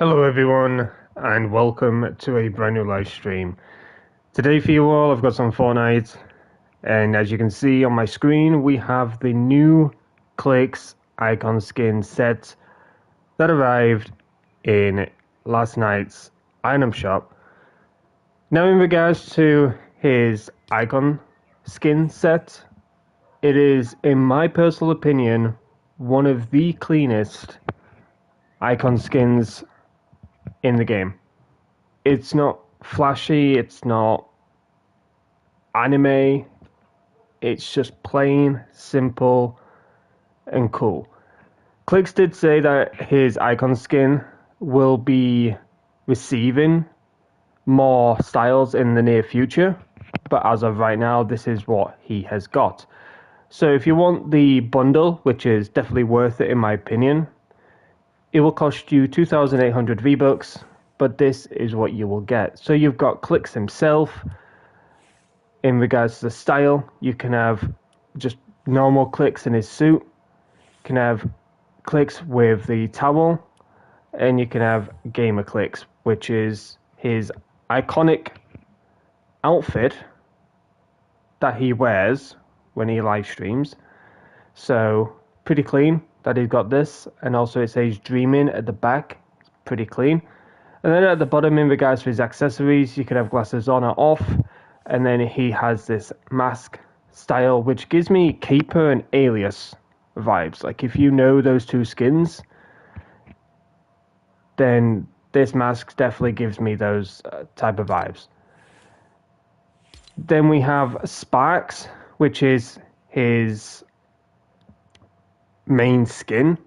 Hello everyone and welcome to a brand new live stream. Today for you all I've got some Fortnite, and as you can see on my screen we have the new Clix icon skin set that arrived in last night's item shop. Now in regards to his icon skin set, it is in my personal opinion one of the cleanest icon skins in the game. It's not flashy, it's not anime, it's just plain, simple, and cool. Clix did say that his icon skin will be receiving more styles in the near future, but as of right now, this is what he has got. So if you want the bundle, which is definitely worth it in my opinion, it will cost you 2,800 V-Bucks, but this is what you will get. So you've got Clix himself. In regards to the style, you can have just normal Clix in his suit, you can have Clix with the towel, and you can have Gamer Clix, which is his iconic outfit that he wears when he live streams. So pretty clean that he's got this, and also it says Dreaming at the back. It's pretty clean. And then at the bottom, in regards to his accessories, you can have glasses on or off, and then he has this mask style which gives me Caper and Alias vibes. Like if you know those two skins, then this mask definitely gives me those type of vibes. Then we have Sparks, which is his main skin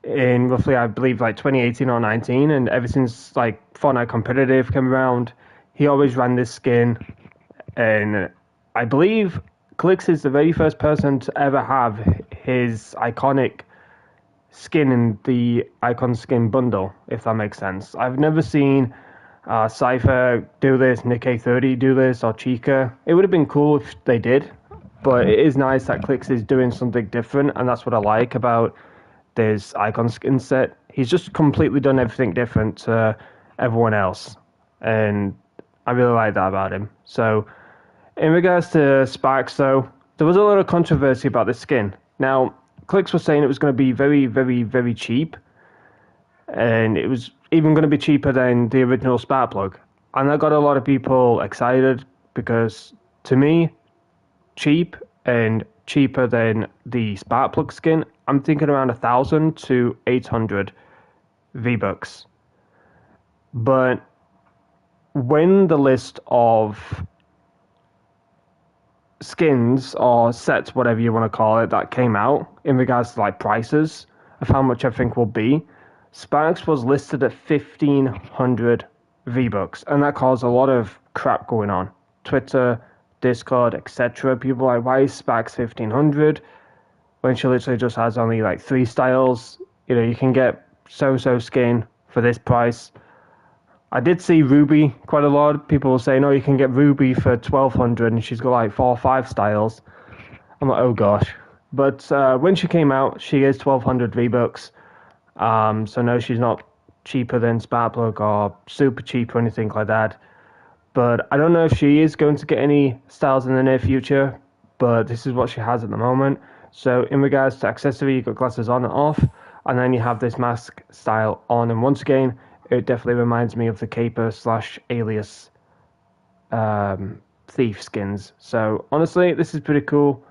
in roughly, I believe, like 2018 or 19, and ever since like Fortnite competitive came around, he always ran this skin. And I believe Clix is the very first person to ever have his iconic skin in the icon skin bundle, if that makes sense. I've never seen Cypher do this, Nick A30 do this, or Chica. It would have been cool if they did, but it is nice that Clix is doing something different, and that's what I like about this icon skin set. He's just completely done everything different to everyone else, and I really like that about him. So, in regards to Sparks, though, there was a lot of controversy about this skin. Now, Clix was saying it was going to be very, very, very cheap, and it was even going to be cheaper than the original Spark plug. And that got a lot of people excited because, to me, cheap and cheaper than the Spark plug skin, I'm thinking around 1,000 to 800 V-Bucks. But when the list of skins or sets, whatever you want to call it, that came out in regards to like prices of how much I think will be, Sparks was listed at 1,500 V-Bucks, and that caused a lot of crap going on. Twitter, Discord, etc. People are like, why is Sparks 1,500 when she literally just has only like 3 styles? You know, you can get so skin for this price. I did see Ruby quite a lot. People were saying, oh, you can get Ruby for 1,200 and she's got like 4 or 5 styles. I'm like, oh gosh. But when she came out, she is 1,200 V-Bucks. So no, she's not cheaper than Sparkplug or super cheap or anything like that. But I don't know if she is going to get any styles in the near future, but this is what she has at the moment. So in regards to accessory, you've got glasses on and off, and then you have this mask style on. And once again, it definitely reminds me of the Caper / Alias thief skins. So honestly, this is pretty cool.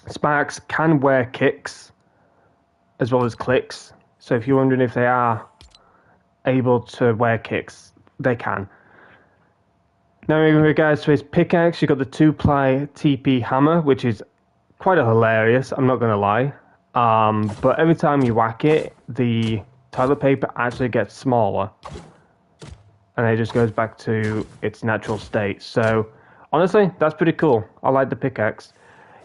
Sparks can wear kicks as well as Clix. So if you're wondering if they are able to wear kicks, they can. Now in regards to his pickaxe, you've got the 2-ply TP hammer, which is quite hilarious, I'm not going to lie. But every time you whack it, the toilet paper actually gets smaller, and it just goes back to its natural state. So honestly, that's pretty cool. I like the pickaxe.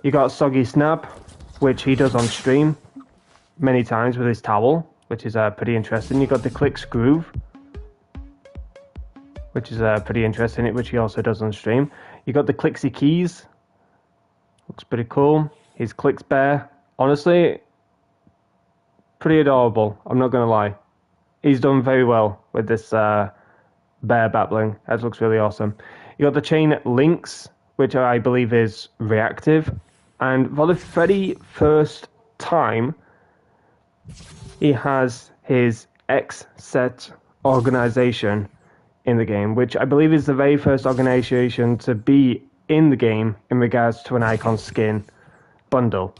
You got Soggy Snap, which he does on stream many times with his towel, which is pretty interesting. You got the Clix Groove, which is pretty interesting, which he also does on stream. You got the Clixy Keys, looks pretty cool. His Clix Bear, honestly, pretty adorable. I'm not gonna lie. He's done very well with this bear battling. That looks really awesome. You got the chain links, which I believe is reactive, and for the very first time, he has his X set organization in the game, which I believe is the very first organization to be in the game in regards to an icon skin bundle.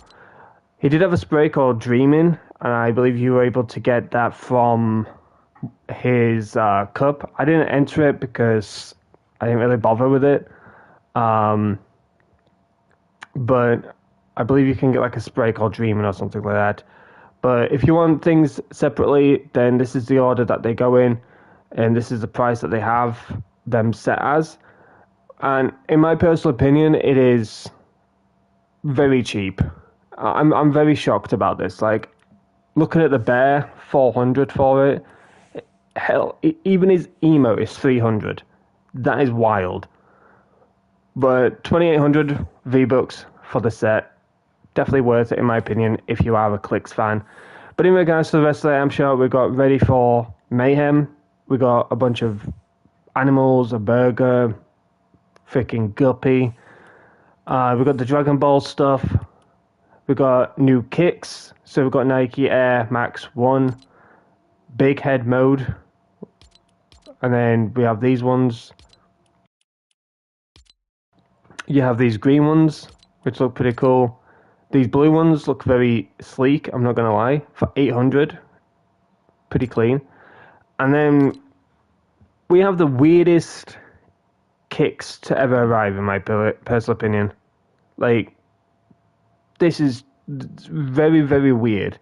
He did have a spray called Dreaming, and I believe you were able to get that from his cup. I didn't enter it because I didn't really bother with it. But I believe you can get like a spray called Dreaming or something like that. But if you want things separately, then this is the order that they go in, and this is the price that they have them set as. And in my personal opinion, it is very cheap. I'm very shocked about this. Like, looking at the bear, 400 for it. Hell, even his emo is 300. That is wild. But 2,800 V-Bucks for the set. Definitely worth it, in my opinion, if you are a Clix fan. But in regards to the rest of the item shop, we got ready for mayhem. We got a bunch of animals, a burger, freaking guppy. We got the Dragon Ball stuff. We got new kicks. So we've got Nike Air Max 1, big head mode. And then we have these ones. You have these green ones, which look pretty cool. These blue ones look very sleek, I'm not going to lie, for 800. Pretty clean. And then we have the weirdest kicks to ever arrive, in my personal opinion. Like, this is very, very weird.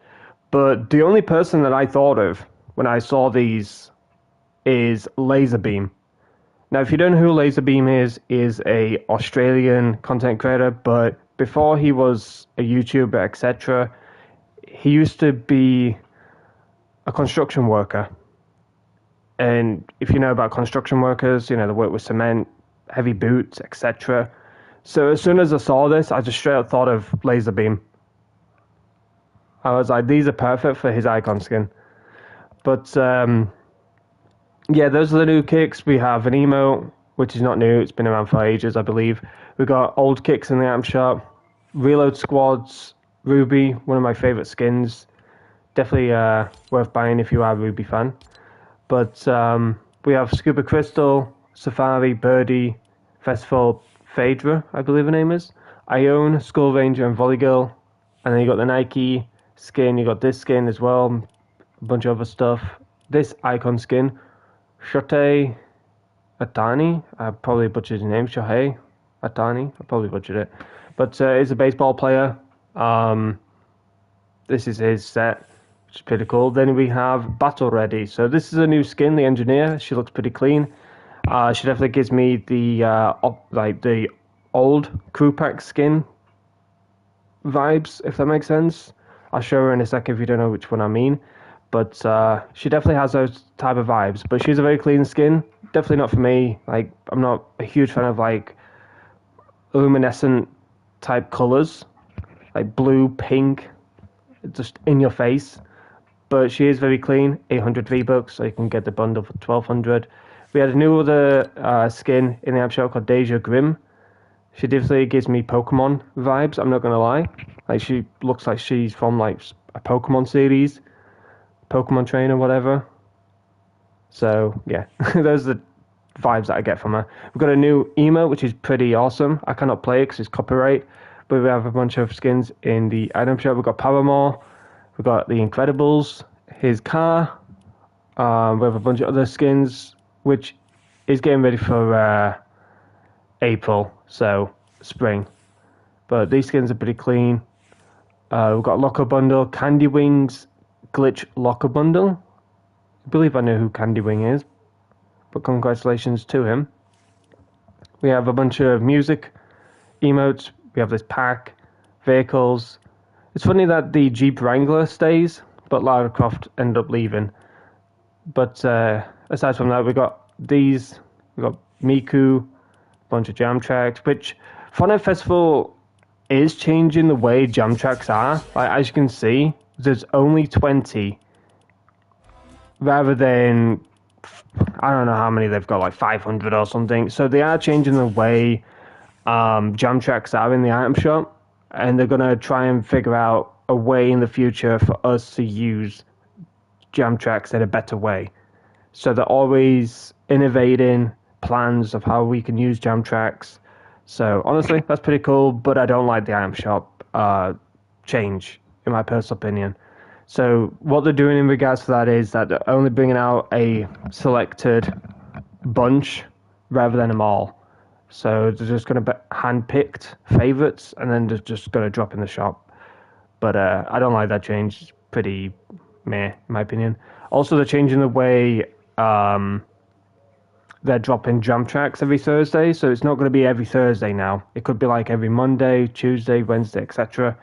But the only person that I thought of when I saw these is Laserbeam. Now, if you don't know who Laserbeam is a Australian content creator, but before he was a YouTuber, etc., he used to be a construction worker. And if you know about construction workers, you know, they work with cement, heavy boots, etc. So as soon as I saw this, I just straight up thought of Laserbeam. I was like, these are perfect for his icon skin. But yeah, those are the new kicks. We have an emote, which is not new. It's been around for ages, I believe. We got old kicks in the item shop. Reload Squads, Ruby, one of my favorite skins. Definitely worth buying if you are a Ruby fan. But we have Scuba Crystal, Safari, Birdie, Festival, Phaedra, I believe her name is. Ione, Skull Ranger, and Volleygirl. And then you got the Nike skin. You got this skin as well. A bunch of other stuff. This icon skin. Shohei Atani. I probably butchered his name. Shohei Atani. I probably butchered it. But he's a baseball player. This is his set, which is pretty cool. Then we have Battle Ready. So this is a new skin, the Engineer. She looks pretty clean. She definitely gives me the the old Crew Pack skin vibes, if that makes sense. I'll show her in a second if you don't know which one I mean. But she definitely has those type of vibes. But she's a very clean skin. Definitely not for me. Like, I'm not a huge fan of like luminescent type colors, like blue, pink, just in your face. But she is very clean. 800 V-Bucks, so you can get the bundle for 1,200. We had a new other skin in the app shop called Deja Grimm. She definitely gives me Pokemon vibes, I'm not gonna lie. Like, she looks like she's from like a Pokemon series, Pokemon trainer, whatever. So yeah, those are the vibes that I get from her. We've got a new emo, which is pretty awesome. I cannot play it because it's copyright, but we have a bunch of skins in the item shop. We've got Paramore, we've got the Incredibles, his car, we have a bunch of other skins, which is getting ready for April, so spring. But these skins are pretty clean. We've got Locker Bundle, Candy Wings, Glitch Locker Bundle. I believe I know who Candy Wing is, but congratulations to him. We have a bunch of music, emotes, we have this pack, vehicles. It's funny that the Jeep Wrangler stays, but Lara Croft ended up leaving. But aside from that, we got these, we got Miku, a bunch of jam tracks, which Fortnite Festival is changing the way jam tracks are. Like, as you can see, there's only 20 rather than, I don't know how many they've got, like 500 or something. So they are changing the way jam tracks are in the item shop, and they're going to try and figure out a way in the future for us to use jam tracks in a better way. So they're always innovating plans of how we can use jam tracks. So honestly, that's pretty cool, but I don't like the item shop change, in my personal opinion. So what they're doing in regards to that is that they're only bringing out a selected bunch rather than them all. So they're just going to be hand-picked favorites, and then they're just going to drop in the shop. But I don't like that change. It's pretty meh, in my opinion. Also, they're changing the way they're dropping jam tracks every Thursday. So it's not going to be every Thursday now. It could be like every Monday, Tuesday, Wednesday, etc.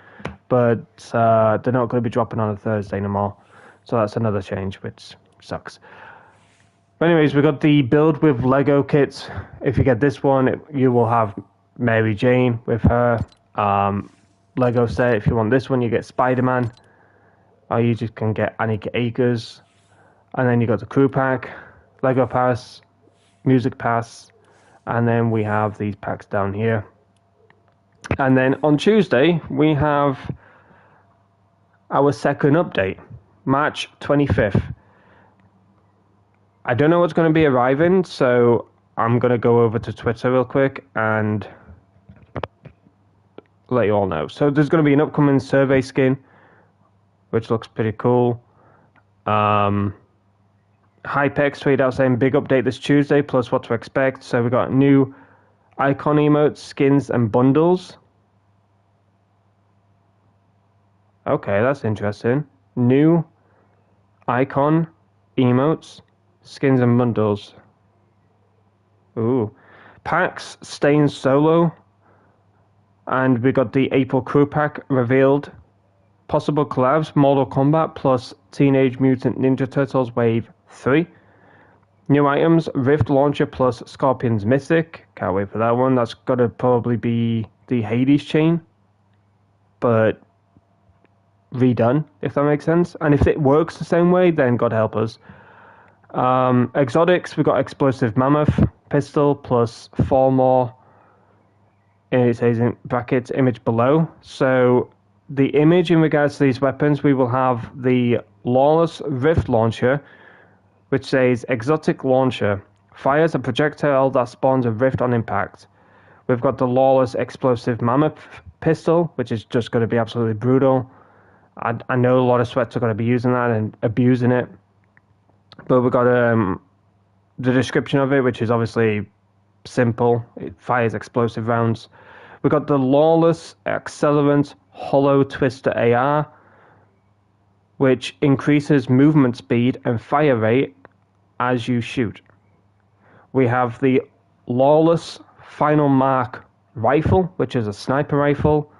But they're not going to be dropping on a Thursday no more. So that's another change, which sucks. But anyways, we got the build with Lego kits. If you get this one, you will have Mary Jane with her Lego set. If you want this one, you get Spider-Man. Or you just can get Annika Akers. And then you got the crew pack, Lego pass, music pass, and then we have these packs down here. And then on Tuesday, we have our second update, March 25th. I don't know what's going to be arriving, so I'm going to go over to Twitter real quick and let you all know. So there's going to be an upcoming survey skin, which looks pretty cool. Hypex tweeted out saying big update this Tuesday, plus what to expect. So we got new icon emotes, skins, and bundles. Okay, that's interesting. New icon emotes, skins, and bundles. Ooh. Packs staying solo. And we got the April crew pack revealed. Possible collabs, Mortal Kombat plus Teenage Mutant Ninja Turtles Wave 3. New items, Rift Launcher plus Scorpion's Mythic. Can't wait for that one. That's got to probably be the Hades chain, but redone, if that makes sense. And if it works the same way, then God help us. Exotics, we got Explosive Mammoth Pistol plus 4 more. And it says in brackets, image below. So the image in regards to these weapons, we will have the Lawless Rift Launcher, which says Exotic Launcher. Fires a projectile that spawns a rift on impact. We've got the Lawless Explosive Mammoth Pistol, which is just going to be absolutely brutal. I know a lot of sweats are going to be using that and abusing it. But we've got the description of it, which is obviously simple. It fires explosive rounds. We've got the Lawless Accelerant Hollow Twister AR, which increases movement speed and fire rate as you shoot. We have the Lawless Final Mark Rifle, which is a sniper rifle.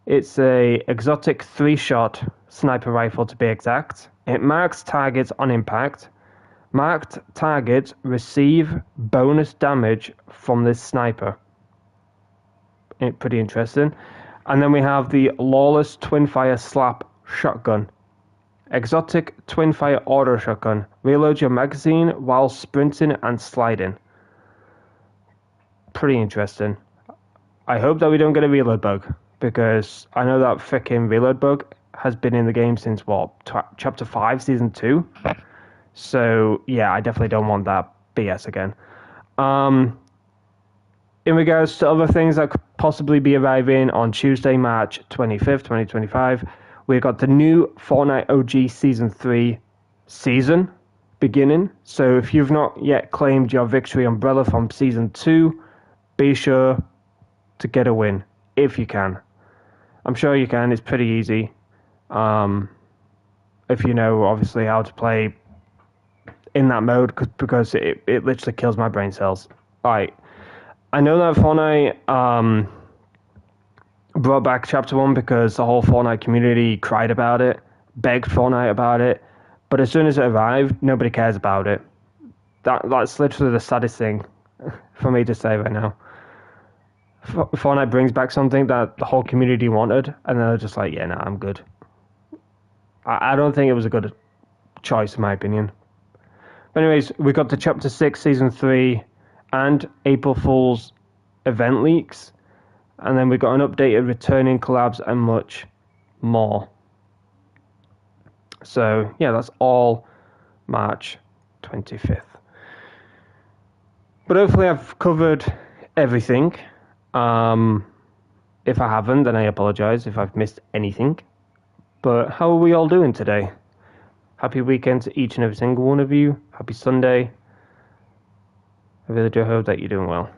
It's a exotic 3-shot sniper rifle to be exact. It marks targets on impact. Marked targets receive bonus damage from this sniper. Pretty interesting. And then we have the Lawless Twinfire Slap Shotgun. Exotic Twinfire Auto Shotgun. Reload your magazine while sprinting and sliding. Pretty interesting. I hope that we don't get a reload bug, because I know that freaking reload bug has been in the game since, what, Chapter 5, Season 2? So, yeah, I definitely don't want that BS again. In regards to other things that could possibly be arriving on Tuesday, March 25th, 2025, we've got the new Fortnite OG Season 3 season beginning. So if you've not yet claimed your victory umbrella from Season 2, be sure to get a win, if you can. I'm sure you can. It's pretty easy. If you know, obviously, how to play in that mode, because it literally kills my brain cells. Alright, I know that Fortnite brought back Chapter 1 because the whole Fortnite community cried about it, begged Fortnite about it, but as soon as it arrived, nobody cares about it. That's literally the saddest thing for me to say right now. Fortnite brings back something that the whole community wanted, and they're just like, yeah, nah, I'm good. I don't think it was a good choice in my opinion. But anyways, we got the Chapter 6 Season 3 and April Fool's event leaks. And then we got an updated returning collabs and much more. So yeah, that's all March 25th. But hopefully I've covered everything. If I haven't, then I apologize if I've missed anything. But how are we all doing today? Happy weekend to each and every single one of you. Happy Sunday. I really do hope that you're doing well.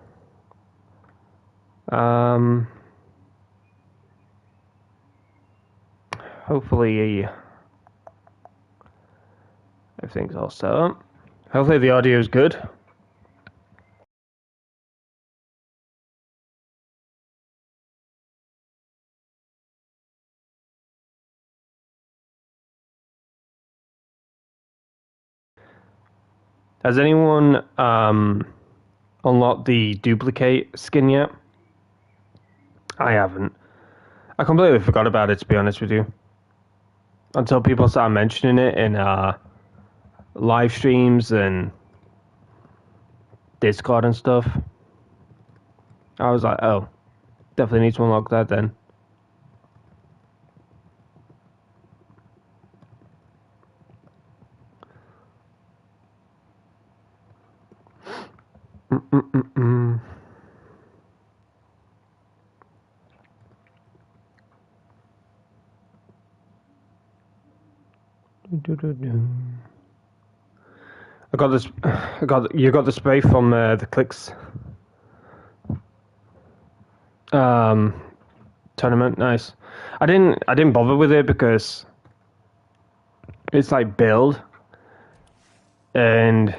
Hopefully everything's all set up. Hopefully the audio is good. Has anyone unlocked the duplicate skin yet? I haven't. I completely forgot about it, to be honest with you. Until people started mentioning it in live streams and Discord and stuff. I was like, oh, definitely need to unlock that then. I got this. You got the spray from the Clix tournament. Nice. I didn't bother with it because it's like build, and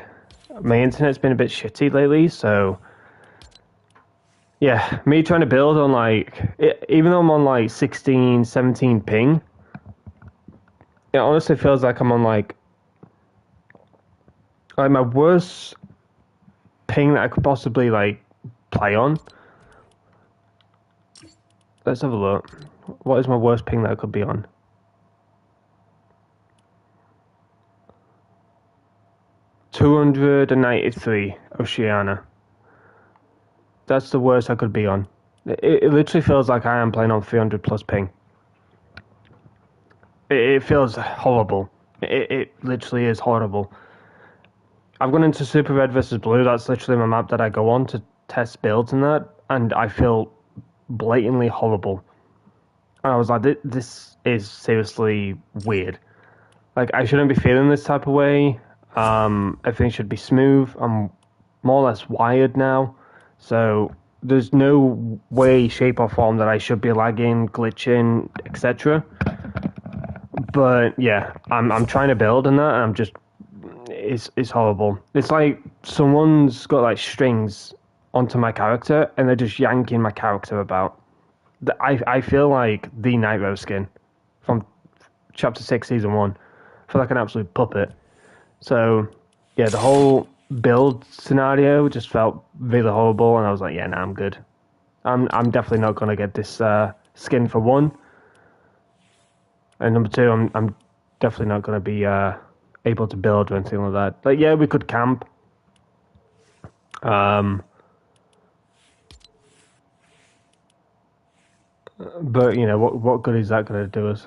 my internet's been a bit shitty lately. So yeah, me trying to build on even though I'm on like 16, 17 ping, it honestly feels like I'm on like my worst ping that I could possibly like play on. Let's have a look. What is my worst ping that I could be on? 293 Oceania. That's the worst I could be on. It literally feels like I am playing on 300 plus ping. It feels horrible. It literally is horrible. I've gone into Super Red versus Blue. That's literally my map that I go on to test builds and that, and I feel blatantly horrible. And I was like, this is seriously weird. Like, I shouldn't be feeling this type of way. Everything should be smooth. I'm more or less wired now. So there's no way, shape, or form that I should be lagging, glitching, etc. But yeah, I'm trying to build in that, and I'm just it's horrible. It's like someone's got like strings onto my character, and they're just yanking my character about. I feel like the Nitro skin from Chapter 6, Season 1. I feel like an absolute puppet. So, yeah, the whole build scenario just felt really horrible, and I was like, yeah, nah, I'm good. I'm definitely not going to get this skin for one. And number two, I'm definitely not going to be able to build or anything like that. Like, yeah, we could camp. But, you know, what good is that going to do us?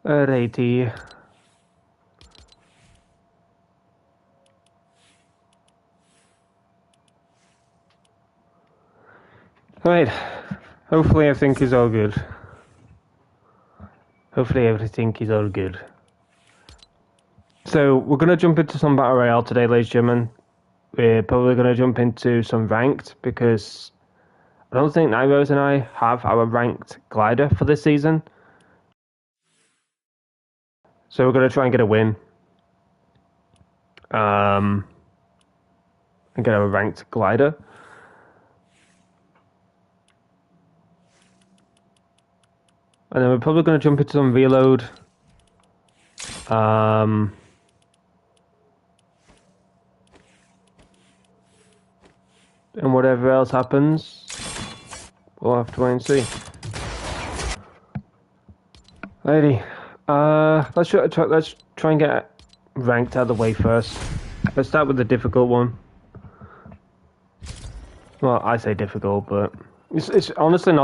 Alrighty. Right. Hopefully everything is all good. Hopefully everything is all good. So, we're going to jump into some Battle Royale today, ladies and gentlemen. We're probably going to jump into some ranked because I don't think Nairos and I have our ranked glider for this season. So we're going to try and get a win. And get our ranked glider. And then we're probably going to jump into some reload. And whatever else happens, We'll have to wait and see. Lady, let's try and get ranked out of the way first. Let's start with the difficult one. Well, I say difficult, but it's honestly not that